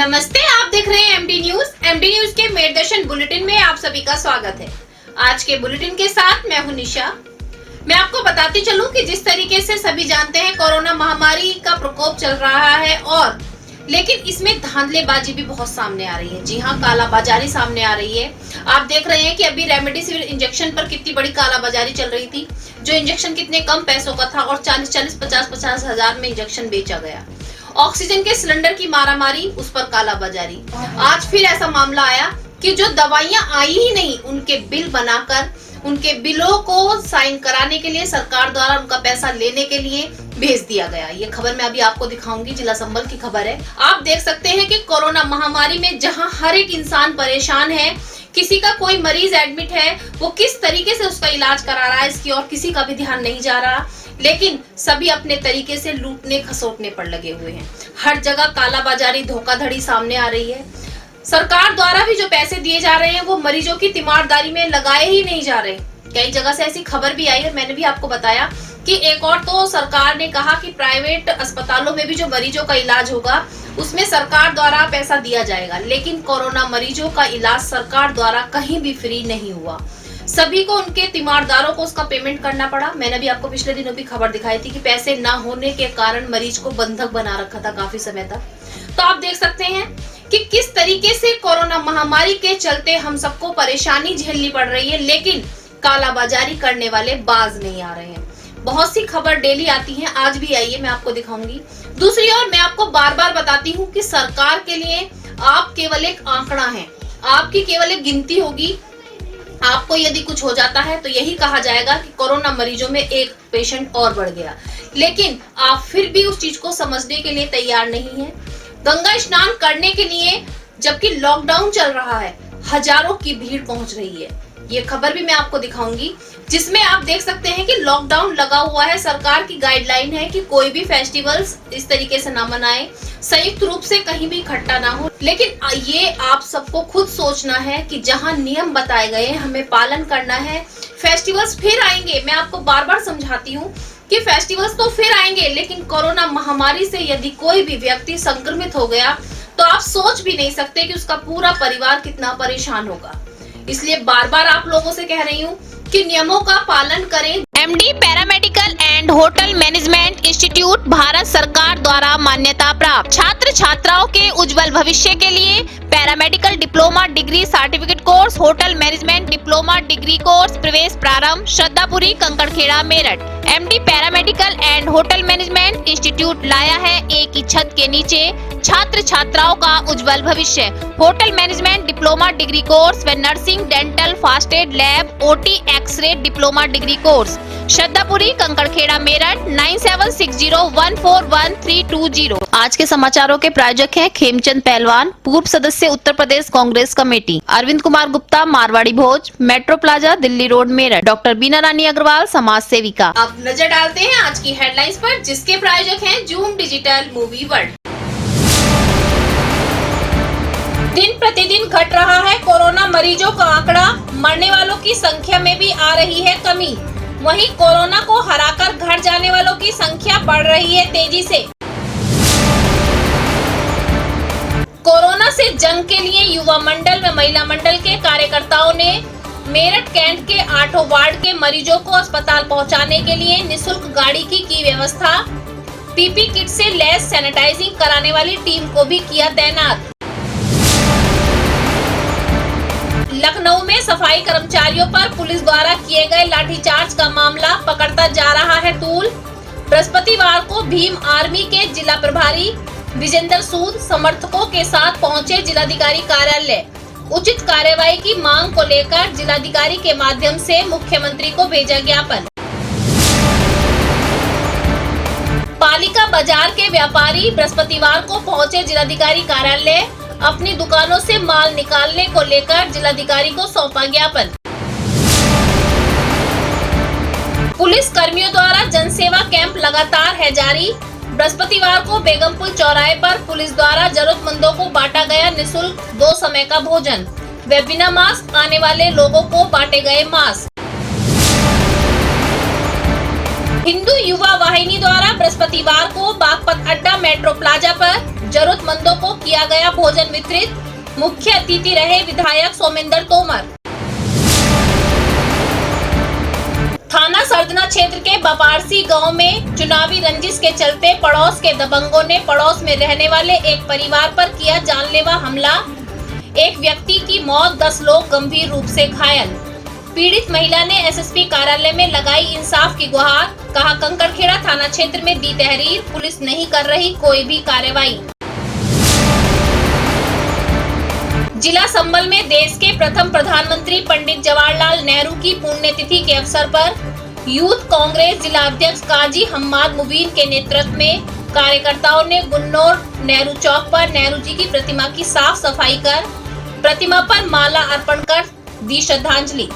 नमस्ते, आप देख रहे हैं एमडी न्यूज। एमडी न्यूज के मेरदर्शन बुलेटिन में आप सभी का स्वागत है। आज के बुलेटिन के साथ मैं हूं निशा। मैं आपको बताती चलूं कि जिस तरीके से सभी जानते हैं कोरोना महामारी का प्रकोप चल रहा है और लेकिन इसमें धांधलेबाजी भी बहुत सामने आ रही है। जी हाँ, कालाबाजारी सामने आ रही है। आप देख रहे हैं कि अभी रेमडेसिविर इंजेक्शन पर कितनी बड़ी कालाबाजारी चल रही थी। जो इंजेक्शन कितने कम पैसों का था और 40-40, 50-50 हजार में इंजेक्शन बेचा गया। ऑक्सीजन के सिलेंडर की मारामारी, उस पर कालाबाजारी। आज फिर ऐसा मामला आया कि जो दवाइयां आई ही नहीं, उनके बिल बनाकर उनके बिलों को साइन कराने के लिए सरकार द्वारा उनका पैसा लेने के लिए भेज दिया गया। ये खबर मैं अभी आपको दिखाऊंगी, जिला संबल की खबर है। आप देख सकते हैं कि कोरोना महामारी में जहां हर एक इंसान परेशान है, किसी का कोई मरीज एडमिट है, वो किस तरीके से उसका इलाज करा रहा है, इसकी और किसी का भी ध्यान नहीं जा रहा। लेकिन सभी अपने तरीके से लूटने खसोटने पर लगे हुए हैं। हर जगह कालाबाजारी, धोखाधड़ी सामने आ रही है। सरकार द्वारा भी जो पैसे दिए जा रहे हैं वो मरीजों की तीमारदारी में लगाए ही नहीं जा रहे। कई जगह से ऐसी खबर भी आई है, मैंने भी आपको बताया कि एक और तो सरकार ने कहा कि प्राइवेट अस्पतालों में भी जो मरीजों का इलाज होगा उसमें सरकार द्वारा पैसा दिया जाएगा। लेकिन कोरोना मरीजों का इलाज सरकार द्वारा कहीं भी फ्री नहीं हुआ। सभी को उनके तीमारदारों को उसका पेमेंट करना पड़ा। मैंने भी आपको पिछले दिनों भी खबर दिखाई थी कि पैसे ना होने के कारण मरीज को बंधक बना रखा था काफी समय तक। तो आप देख सकते हैं कि किस तरीके से कोरोना महामारी के चलते हम सबको परेशानी झेलनी पड़ रही है, लेकिन कालाबाजारी करने वाले बाज नहीं आ रहे हैं। बहुत सी खबर डेली आती है, आज भी आई है, मैं आपको दिखाऊंगी। दूसरी ओर मैं आपको बार बार बताती हूँ कि सरकार के लिए आप केवल एक आंकड़ा है, आपकी केवल एक गिनती होगी। आपको यदि कुछ हो जाता है तो यही कहा जाएगा कि कोरोना मरीजों में एक पेशेंट और बढ़ गया, लेकिन आप फिर भी उस चीज को समझने के लिए तैयार नहीं है। गंगा स्नान करने के लिए जबकि लॉकडाउन चल रहा है, हजारों की भीड़ पहुंच रही है। ये खबर भी मैं आपको दिखाऊंगी, जिसमें आप देख सकते हैं कि लॉकडाउन लगा हुआ है। सरकार की गाइडलाइन है कि कोई भी फेस्टिवल्स इस तरीके से ना मनाएं, संयुक्त रूप से कहीं भी इकट्ठा ना हो। लेकिन ये आप सबको खुद सोचना है कि जहां नियम बताए गए हैं हमें पालन करना है। फेस्टिवल्स फिर आएंगे, मैं आपको बार बार समझाती हूँ कि फेस्टिवल्स तो फिर आएंगे, लेकिन कोरोना महामारी से यदि कोई भी व्यक्ति संक्रमित हो गया तो आप सोच भी नहीं सकते कि उसका पूरा परिवार कितना परेशान होगा। इसलिए बार बार आप लोगों से कह रही हूँ कि नियमों का पालन करें। MD paramedical and hotel management institute Bharat सरकार द्वारा मान्यता प्राप्त। छात्र छात्राओं के उज्जवल भविष्य के लिए paramedical diploma degree certificate course, hotel management diploma degree course प्रवेश प्रारंभ। Shraddhapuri, Kankarkheda, Meerut. MD paramedical and hotel management institute लाया है एक ही छत के नीचे छात्र छात्राओं का उज्जवल भविष्य। Hotel management diploma degree course व nursing, dental, first aid, lab, OT, x ray diploma degree course. Shraddhapuri, Kankarkheda, Meerut. 9760141320। आज के समाचारों के प्रायोजक हैं खेमचंद पहलवान, पूर्व सदस्य Uttar Pradesh Congress committee. Arvind Kumar Gupta, Marwari Bhoj, metro plaza, Delhi road, Meerut. Doctor Bina Rani Agarwal, समाज सेविका। अब नजर डालते हैं आज की हेडलाइंस पर, जिसके प्रायोजक हैं जूम डिजिटल मूवी वर्ल्ड। दिन प्रतिदिन घट रहा है कोरोना मरीजों का आंकड़ा, मरने वालों की संख्या में भी आ रही है कमी। वहीं कोरोना को हराकर घर जाने वालों की संख्या बढ़ रही है तेजी से। कोरोना से जंग के लिए युवा मंडल व महिला मंडल के कार्यकर्ताओं ने मेरठ कैंट के 8 वार्ड के मरीजों को अस्पताल पहुंचाने के लिए निःशुल्क गाड़ी की व्यवस्था। पीपी किट से लैस सैनिटाइजिंग कराने वाली टीम को भी किया तैनात। लखनऊ में सफाई कर्मचारियों पर पुलिस द्वारा किए गए लाठीचार्ज का मामला पकड़ता जा रहा है तूल। बृहस्पतिवार को भीम आर्मी के जिला प्रभारी विजेंद्र सूद समर्थकों के साथ पहुंचे जिलाधिकारी कार्यालय। उचित कार्यवाही की मांग को लेकर जिलाधिकारी के माध्यम से मुख्यमंत्री को भेजा ज्ञापन। पालिका बाजार के व्यापारी बृहस्पतिवार को पहुंचे जिलाधिकारी कार्यालय। अपनी दुकानों से माल निकालने को लेकर जिलाधिकारी को सौंपा ज्ञापन। पुलिस कर्मियों द्वारा जनसेवा कैंप लगातार है जारी। बृहस्पतिवार को बेगमपुर चौराहे पर पुलिस द्वारा जरूरतमंदों को बांटा गया निःशुल्क 2 समय का भोजन व बिना मास्क आने वाले लोगों को बांटे गए मास्क। हिंदू युवा वाहिनी द्वारा बृहस्पतिवार को बागपत अड्डा मेट्रो प्लाजा पर जरूरतमंदों को किया गया भोजन मुख्य अतिथि रहे विधायक सोमेंद्र तोमर। थाना सरदना क्षेत्र के बपारसी गांव में चुनावी रंजिश के चलते पड़ोस के दबंगों ने पड़ोस में रहने वाले एक परिवार पर किया जानलेवा हमला। एक व्यक्ति की मौत, 10 लोग गंभीर रूप से घायल। पीड़ित महिला ने एसएसपी कार्यालय में लगाई इंसाफ की गुहार। कहा, कंकड़खेड़ा थाना क्षेत्र में दी तहरीर, पुलिस नहीं कर रही कोई भी कार्रवाई। जिला संबल में देश के प्रथम प्रधानमंत्री पंडित जवाहरलाल नेहरू की पुण्यतिथि के अवसर पर यूथ कांग्रेस जिला अध्यक्ष काजी हम्माद मुबीन के नेतृत्व में कार्यकर्ताओं ने गुन्नौर नेहरू चौक पर नेहरू जी की प्रतिमा की साफ सफाई कर प्रतिमा पर माला अर्पण कर दी श्रद्धांजलि।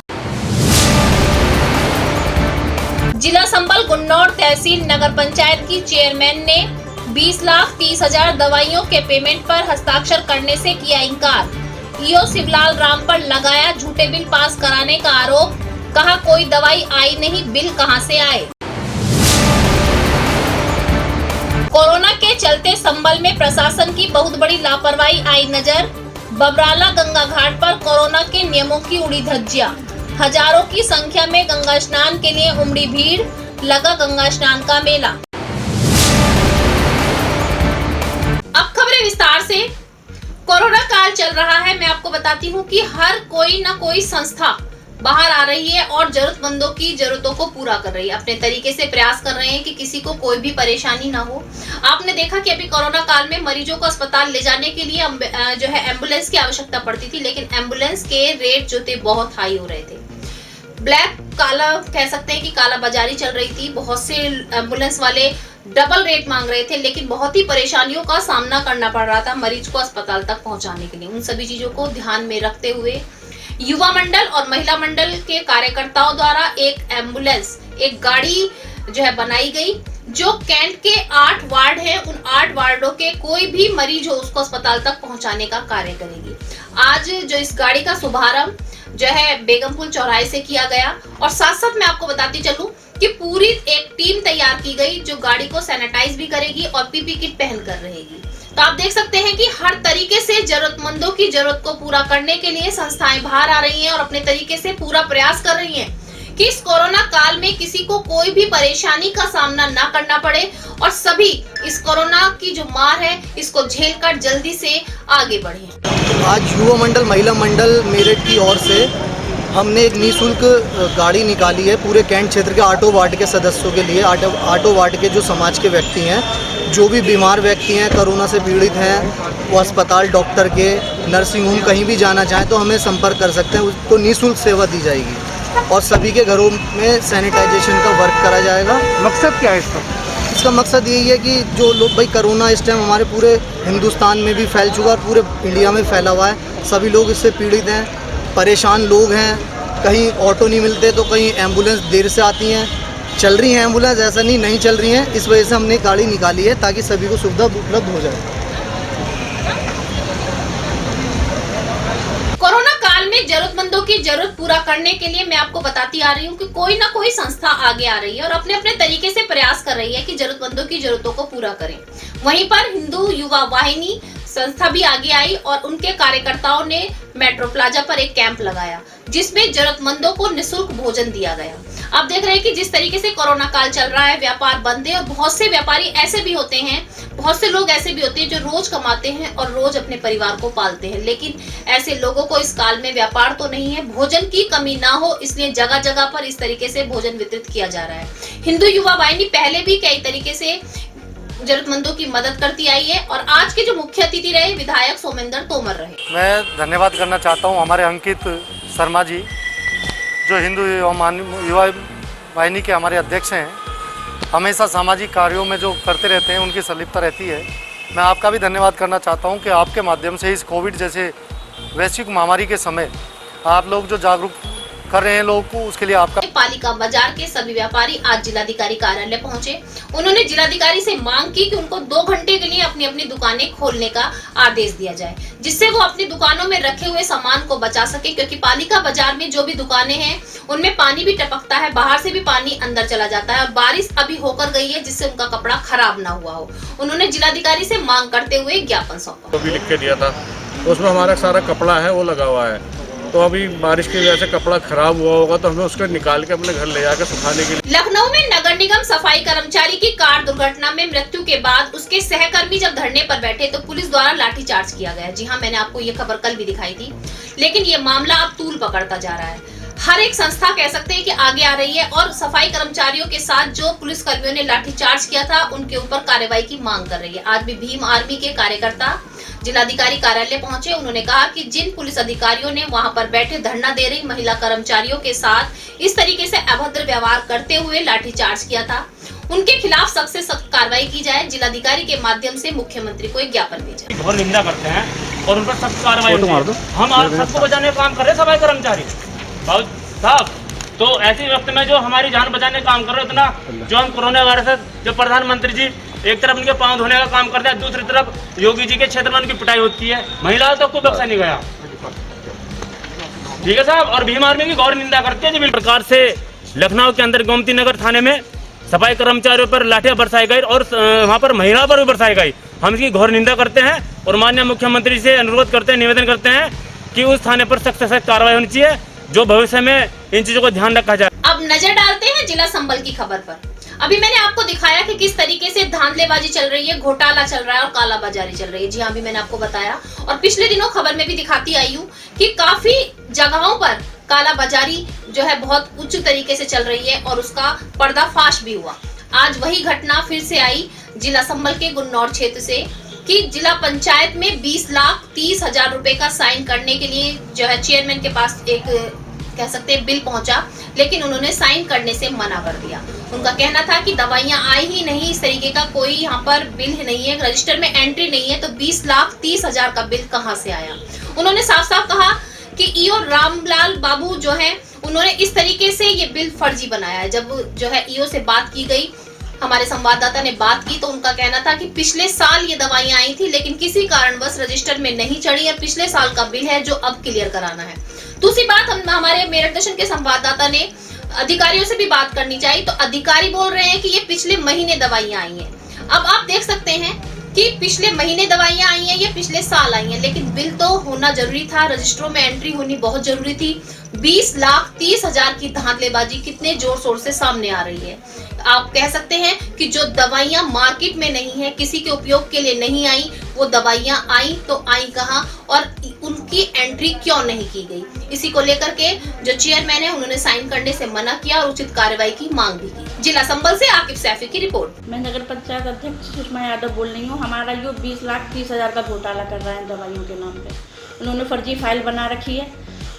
जिला संबल गुन्नौर तहसील नगर पंचायत की चेयरमैन ने 20,30,000 दवाइयों के पेमेंट पर हस्ताक्षर करने से किया इनकार। ईओ शिवलाल राम पर लगाया झूठे बिल पास कराने का आरोप। कहा, कोई दवाई आई नहीं, बिल कहां से आए। कोरोना के चलते संबल में प्रशासन की बहुत बड़ी लापरवाही आई नजर। बबराला गंगा घाट पर कोरोना के नियमों की उड़ी धज्जियां। हजारों की संख्या में गंगा स्नान के लिए उमड़ी भीड़, लगा गंगा स्नान का मेला। अब खबरें विस्तार से। कोरोना काल चल रहा है। मैं आपको बताती हूँ कि हर कोई ना कोई संस्था बाहर आ रही है और जरूरतमंदों की जरूरतों को पूरा कर रही है। अपने तरीके से प्रयास कर रहे हैं कि किसी को कोई भी परेशानी ना हो। आपने देखा कि अभी कोरोना काल में मरीजों को अस्पताल ले जाने के लिए जो है एम्बुलेंस की आवश्यकता पड़ती थी, लेकिन एम्बुलेंस के रेट जो थे बहुत हाई हो रहे थे। ब्लैक काला कह सकते हैं कि काला बाजारी चल रही थी। बहुत से एम्बुलेंस वाले डबल रेट मांग रहे थे, लेकिन बहुत ही परेशानियों का सामना करना पड़ रहा था मरीज को अस्पताल तक पहुंचाने के लिए। उन सभी चीजों को ध्यान में रखते हुए युवा मंडल और महिला मंडल के कार्यकर्ताओं द्वारा एक एम्बुलेंस, एक गाड़ी जो है बनाई गई, जो कैंट के 8 वार्ड है, उन 8 वार्डों के कोई भी मरीज हो उसको अस्पताल तक पहुंचाने का कार्य करेगी। आज जो इस गाड़ी का शुभारंभ जो है बेगमपुल चौराहे से किया गया, और साथ साथ मैं आपको बताती चलूं कि पूरी एक टीम तैयार की गई जो गाड़ी को सैनिटाइज भी करेगी और पीपी किट पहनकर रहेगी। तो आप देख सकते हैं कि हर तरीके से जरूरतमंदों की जरूरत को पूरा करने के लिए संस्थाएं बाहर आ रही हैं और अपने तरीके से पूरा प्रयास कर रही हैं कि इस कोरोना काल में किसी को कोई भी परेशानी का सामना ना करना पड़े और सभी इस कोरोना की जो मार है इसको झेलकर जल्दी से आगे बढ़े। आज युवा मंडल महिला मंडल मेरठ की ओर से हमने एक निःशुल्क गाड़ी निकाली है पूरे कैंट क्षेत्र के 8 वार्ड के सदस्यों के लिए। 8 वार्ड के जो समाज के व्यक्ति हैं, जो भी बीमार व्यक्ति हैं, कोरोना से पीड़ित हैं, वो अस्पताल, डॉक्टर के, नर्सिंग होम कहीं भी जाना चाहें तो हमें संपर्क कर सकते हैं। उसको निःशुल्क सेवा दी जाएगी और सभी के घरों में सैनिटाइजेशन का वर्क करा जाएगा। मकसद क्या है इसका? इसका मकसद यही है कि जो लोग भाई कोरोना इस टाइम हमारे पूरे हिंदुस्तान में भी फैल चुका और पूरे इंडिया में फैला हुआ है। सभी लोग इससे पीड़ित हैं, परेशान लोग हैं। कहीं ऑटो नहीं मिलते तो कहीं एम्बुलेंस देर से आती हैं। चल रही हैं एम्बुलेंस, ऐसा नहीं चल रही हैं। इस वजह से हमने गाड़ी निकाली है ताकि सभी को सुविधा उपलब्ध हो जाए। कोरोना काल में जरूरतमंदों की जरूरत पूरा करने के लिए मैं आपको बताती आ रही हूँ कि कोई ना कोई संस्था आगे आ रही है और अपने अपने तरीके से प्रयास कर रही है कि जरूरतमंदों की जरूरतों को पूरा करें। वहीं पर हिंदू युवा वाहिनी संस्था भी आगे आई और उनके कार्यकर्ताओं ने मेट्रो प्लाजा पर एक कैंप लगाया जिसमें जरूरतमंदों को निःशुल्क भोजन दिया गया। आप देख रहे हैं कि जिस तरीके से कोरोना काल चल रहा है, व्यापार बंद है और बहुत से व्यापारी ऐसे भी होते हैं, बहुत से लोग ऐसे भी होते हैं जो रोज कमाते हैं और रोज अपने परिवार को पालते हैं, लेकिन ऐसे लोगों को इस काल में व्यापार तो नहीं है, भोजन की कमी ना हो इसलिए जगह जगह पर इस तरीके से भोजन वितरित किया जा रहा है। हिंदू युवा वाहिनी पहले भी कई तरीके से जरूरतमंदों की मदद करती आई है और आज के जो मुख्य अतिथि रहे विधायक सोमेंद्र तोमर रहे। मैं धन्यवाद करना चाहता हूं हमारे अंकित शर्मा जी, जो हिंदू युवा वाहिनी के हमारे अध्यक्ष हैं। हमेशा सामाजिक कार्यों में जो करते रहते हैं, उनकी संलिप्तता रहती है। मैं आपका भी धन्यवाद करना चाहता हूं कि आपके माध्यम से इस कोविड जैसे वैश्विक महामारी के समय आप लोग जो जागरूक कर रहे हैं लोगों को, उसके लिए आपका। पालिका बाजार के सभी व्यापारी आज जिलाधिकारी कार्यालय पहुंचे। उन्होंने जिलाधिकारी से मांग की कि उनको 2 घंटे के लिए अपनी अपनी दुकानें खोलने का आदेश दिया जाए, जिससे वो अपनी दुकानों में रखे हुए सामान को बचा सके, क्योंकि पालिका बाजार में जो भी दुकानें हैं उनमें पानी भी टपकता है, बाहर से भी पानी अंदर चला जाता है और बारिश अभी होकर गई है जिससे उनका कपड़ा खराब ना हुआ हो। उन्होंने जिलाधिकारी से मांग करते हुए ज्ञापन सौंपा। तो भी लिख के दिया था उसमें हमारा सारा कपड़ा है वो लगा हुआ है। तो अभी बारिश की वजह से कपड़ा खराब हुआ होगा तो हमें उसको निकाल के अपने घर ले जाकर सुखाने के लिए। लखनऊ में नगर निगम सफाई कर्मचारी की कार दुर्घटना में मृत्यु के बाद उसके सहकर्मी जब धरने पर बैठे तो पुलिस द्वारा लाठीचार्ज किया गया। जी हाँ, मैंने आपको ये खबर कल भी दिखाई थी, लेकिन ये मामला अब तूल पकड़ता जा रहा है। हर एक संस्था कह सकते हैं कि आगे आ रही है और सफाई कर्मचारियों के साथ जो पुलिस कर्मियों ने लाठीचार्ज किया था उनके ऊपर कार्रवाई की मांग कर रही है। आज भी भीम आर्मी के कार्यकर्ता जिलाधिकारी कार्यालय पहुंचे। उन्होंने कहा कि जिन पुलिस अधिकारियों ने वहां पर बैठे धरना दे रही महिला कर्मचारियों के साथ इस तरीके से अभद्र व्यवहार करते हुए लाठीचार्ज किया था, उनके खिलाफ सख्त से सख्त कार्रवाई की जाए। जिलाधिकारी के माध्यम से मुख्यमंत्री को एक ज्ञापन भेजा। घोर निंदा करते हैं और उन पर सख्त कार्रवाई होती है। हम आज सबको बचाने का काम कर रहे हैं, सफाई कर्मचारी साहब। तो ऐसे वक्त में जो हमारी जान बचाने का काम कर रहे हो, इतना जो हम कोरोना वायरस है, जो प्रधानमंत्री जी एक तरफ उनके पांव धोने का काम करते हैं, दूसरी तरफ योगी जी के क्षेत्र में उनकी पिटाई होती है। महिलाओं तक को बख्शा नहीं गया। ठीक है साहब। और भीम आर्मी की घोर निंदा करते हैं। जिस प्रकार से लखनऊ के अंदर गोमती नगर थाने में सफाई कर्मचारियों पर लाठियां बरसाई गई और वहां पर महिलाओं पर भी बरसाई गई, हम इसकी घोर निंदा करते हैं और माननीय मुख्यमंत्री से अनुरोध करते हैं, निवेदन करते हैं कि उस थाने पर सख्त से सख्त कार्रवाई होनी चाहिए, जो भविष्य में इन चीजों को ध्यान रखा जाए। अब नजर डालते हैं जिला संबल की खबर पर। अभी मैंने आपको दिखाया कि किस तरीके से धांधलेबाजी चल रही है, घोटाला चल रहा है और कालाबाजारी चल रही है। जी हाँ, अभी मैंने आपको बताया और पिछले दिनों खबर में भी दिखाती आई हूँ कि काफी जगहों पर कालाबाजारी जो है बहुत उच्च तरीके से चल रही है और उसका पर्दाफाश भी हुआ। आज वही घटना फिर से आई जिला संबल के गुन्नौर क्षेत्र से कि जिला पंचायत में 20,30,000 रुपए का साइन करने के लिए जो है चेयरमैन के पास एक कह सकते हैं बिल पहुंचा, लेकिन उन्होंने साइन करने से मना कर दिया। उनका कहना था कि दवाइयां आई ही नहीं, इस तरीके का कोई यहाँ पर बिल नहीं है, रजिस्टर में एंट्री नहीं है, तो 20,30,000 का बिल कहां से आया। उन्होंने साफ साफ कहा कि ईओ रामलाल बाबू जो है उन्होंने इस तरीके से ये बिल फर्जी बनाया है। जब जो है ईओ से बात की गई, हमारे संवाददाता ने बात की, तो उनका कहना था कि पिछले साल ये दवाइयां आई थी लेकिन किसी कारणवश रजिस्टर में नहीं चढ़ी और पिछले साल का बिल है जो अब क्लियर कराना है। दूसरी बात, हम हमारे मेरठ दर्शन के संवाददाता ने अधिकारियों से भी बात करनी चाहिए, तो अधिकारी बोल रहे हैं कि ये पिछले महीने दवाइयां आई हैं। अब आप देख सकते हैं कि पिछले महीने दवाइयां आई हैं, ये पिछले साल आई हैं, लेकिन बिल तो होना जरूरी था, रजिस्टरों में एंट्री होनी बहुत जरूरी थी। 20,30,000 की धांधलेबाजी कितने जोर शोर से सामने आ रही है। आप कह सकते हैं कि जो दवाइयां मार्केट में नहीं है, किसी के उपयोग के लिए नहीं आई, वो दवाइयां आई तो आई कहां और उनकी एंट्री क्यों नहीं की गई। इसी को लेकर के जो चेयरमैन है उन्होंने साइन करने से मना किया और उचित कार्रवाई की मांग भी की। जिला संबल से आकिब सैफी की रिपोर्ट। मैं नगर पंचायत अध्यक्ष सुषमा यादव बोल रही हूँ। हमारा यो 20,30,000 का घोटाला कर रहा है दवाइयों के नाम पे। उन्होंने फर्जी फाइल बना रखी है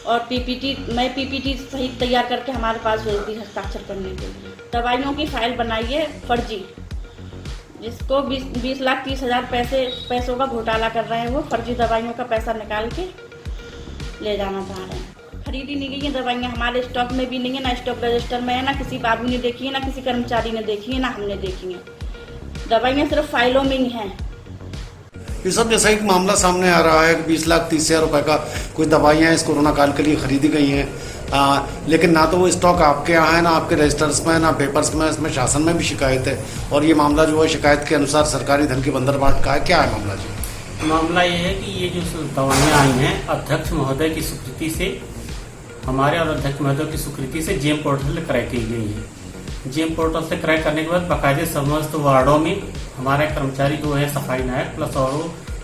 और पीपीटी सहित तैयार करके हमारे पास भेज दी हस्ताक्षर करने के लिए। दवाइयों की फाइल बनाई है फर्जी, जिसको 20,30,000 पैसों का घोटाला कर रहे हैं। वो फर्जी दवाइयों का पैसा निकाल के ले जाना चाह रहे हैं। खरीदी नहीं गई है दवाइयाँ, हमारे स्टॉक में भी नहीं है, ना स्टॉक रजिस्टर में है, ना किसी बाबू ने देखी है, ना किसी कर्मचारी ने देखी है, ना हमने देखी है। दवाइयाँ सिर्फ फाइलों में ही हैं। ये सब जैसा एक मामला सामने आ रहा है कि 20,30,000 रुपए का कुछ दवाइयाँ इस कोरोना काल के लिए खरीदी गई हैं, लेकिन ना तो वो स्टॉक आपके यहाँ है, ना आपके रजिस्टर्स में, ना पेपर्स में। इसमें शासन में भी शिकायत है और ये मामला जो है शिकायत के अनुसार सरकारी धन की बंदरबाट का है। क्या है मामला जी? मामला ये है कि ये जो दवाइयाँ आई हैं अध्यक्ष महोदय की स्वीकृति से, हमारे और अध्यक्ष महोदय की स्वीकृति से जेम पोर्टल से क्रय की गई है। जेम पोर्टल से क्रय करने के बाद बाकायदे समस्त वार्डों में हमारे कर्मचारी जो है सफाई नायक प्लस और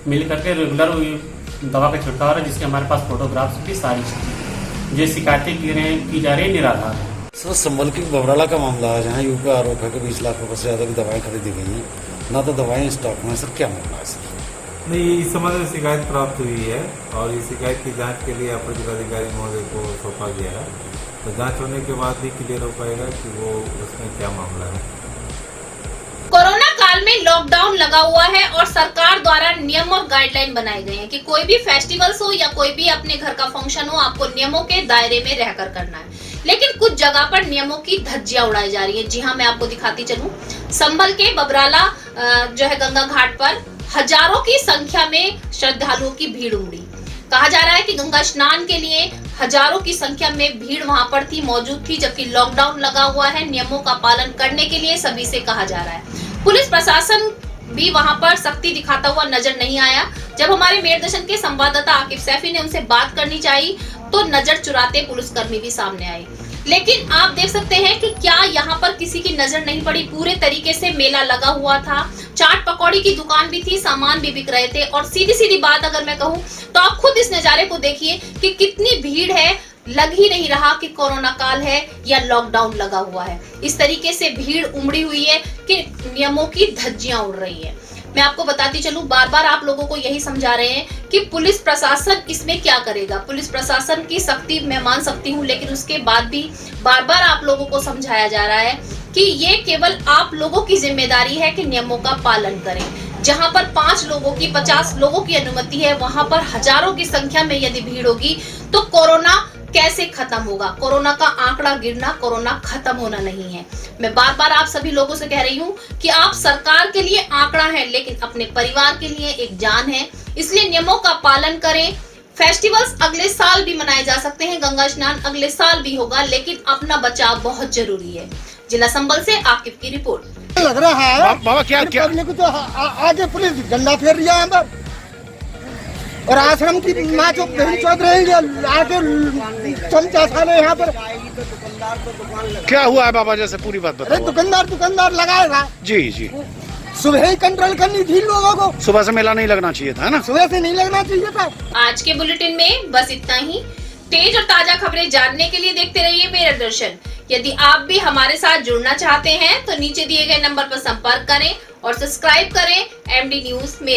मिल करके रेगुलर दवा का छिड़काव है, जिसके हमारे पास फोटोग्राफ्स भी सारी जो शिकायतें की जा रही है निराधार है। सर, संबल की बबराला का मामला है जहाँ यूपी आरोप है कि 20 लाख रुपए से ज़्यादा की दवाएं खरीदी गई हैं, ना तो दवाएं स्टॉक में। सर, क्या मामला है सर? नहीं, इस संबंध में शिकायत प्राप्त हुई है और इस शिकायत की जांच के लिए अपर जिलाधिकारी महोदय को सौंपा गया है। तो जांच होने के बाद ही क्लियर हो पाएगा कि वो उसमें क्या मामला है। कोरोना काल में लॉकडाउन लगा हुआ है और सरकार द्वारा नियम और गाइडलाइन बनाए गए हैं कि कोई भी फेस्टिवल्स हो या कोई भी अपने घर का फंक्शन हो, आपको नियमों के दायरे में रहकर करना है। लेकिन कुछ जगह पर नियमों की धज्जियां उड़ाई जा रही है। जी हाँ, मैं आपको दिखाती चलूं, संभल के बबराला जो है गंगा घाट पर हजारों की संख्या में श्रद्धालुओं की भीड़ उमड़ी। कहा जा रहा है कि गंगा स्नान के लिए हजारों की संख्या में भीड़ वहां पर थी, मौजूद थी, जबकि लॉकडाउन लगा हुआ है। नियमों का पालन करने के लिए सभी से कहा जा रहा है। पुलिस प्रशासन भी वहां पर सख्ती दिखाता हुआ नजर नहीं आया। जब हमारे मेरदर्शन के संवाददाता आकिब सैफी ने उनसे बात करनी चाहिए तो नजर चुराते पुलिसकर्मी भी सामने आए। लेकिन आप देख सकते हैं कि क्या यहाँ पर किसी की नजर नहीं पड़ी। पूरे तरीके से मेला लगा हुआ था, चाट पकौड़ी की दुकान भी थी, सामान भी बिक रहे थे। और सीधी सीधी बात अगर मैं कहूँ तो आप खुद इस नजारे को देखिए कि कितनी भीड़ है। लग ही नहीं रहा कि कोरोना काल है या लॉकडाउन लगा हुआ है। इस तरीके से भीड़ उमड़ी हुई है कि नियमों की धज्जियां उड़ रही है। मैं आपको बताती चलूं, बार बार आप लोगों को यही समझा रहे हैं कि पुलिस प्रशासन इसमें क्या करेगा। पुलिस प्रशासन की सख्ती मैं मान सकती हूं, लेकिन उसके बाद भी बार बार आप लोगों को समझाया जा रहा है कि ये केवल आप लोगों की जिम्मेदारी है कि नियमों का पालन करें। जहां पर 5 लोगों की 50 लोगों की अनुमति है, वहां पर हजारों की संख्या में यदि भीड़ होगी तो कोरोना कैसे खत्म होगा। कोरोना का आंकड़ा गिरना, कोरोना खत्म होना नहीं है। मैं बार बार आप सभी लोगों से कह रही हूँ कि आप सरकार के लिए आंकड़ा है, लेकिन अपने परिवार के लिए एक जान है। इसलिए नियमों का पालन करें। फेस्टिवल्स अगले साल भी मनाए जा सकते हैं, गंगा स्नान अगले साल भी होगा, लेकिन अपना बचाव बहुत जरूरी है। जिला संबल से आकिब की रिपोर्ट। लग रहा है बाबा क्या पब्लिक तो आगे पुलिस गंदा फेर रही है और आश्रम की माँ जो चौथ रही है आगे चमचा साले यहाँ पर। क्या हुआ है बाबा, जैसे पूरी बात अरे दुकानदार लगाएगा जी सुबह ही कंट्रोल करनी थी लोगों को। सुबह से मेला नहीं लगना चाहिए था ना, सुबह से नहीं लगना चाहिए था। आज के बुलेटिन में बस इतना ही। तेज और ताजा खबरें जानने के लिए देखते रहिए मेरदर्शन। यदि आप भी हमारे साथ जुड़ना चाहते हैं तो नीचे दिए गए नंबर पर संपर्क करें और सब्सक्राइब करें MD न्यूज मेरठ।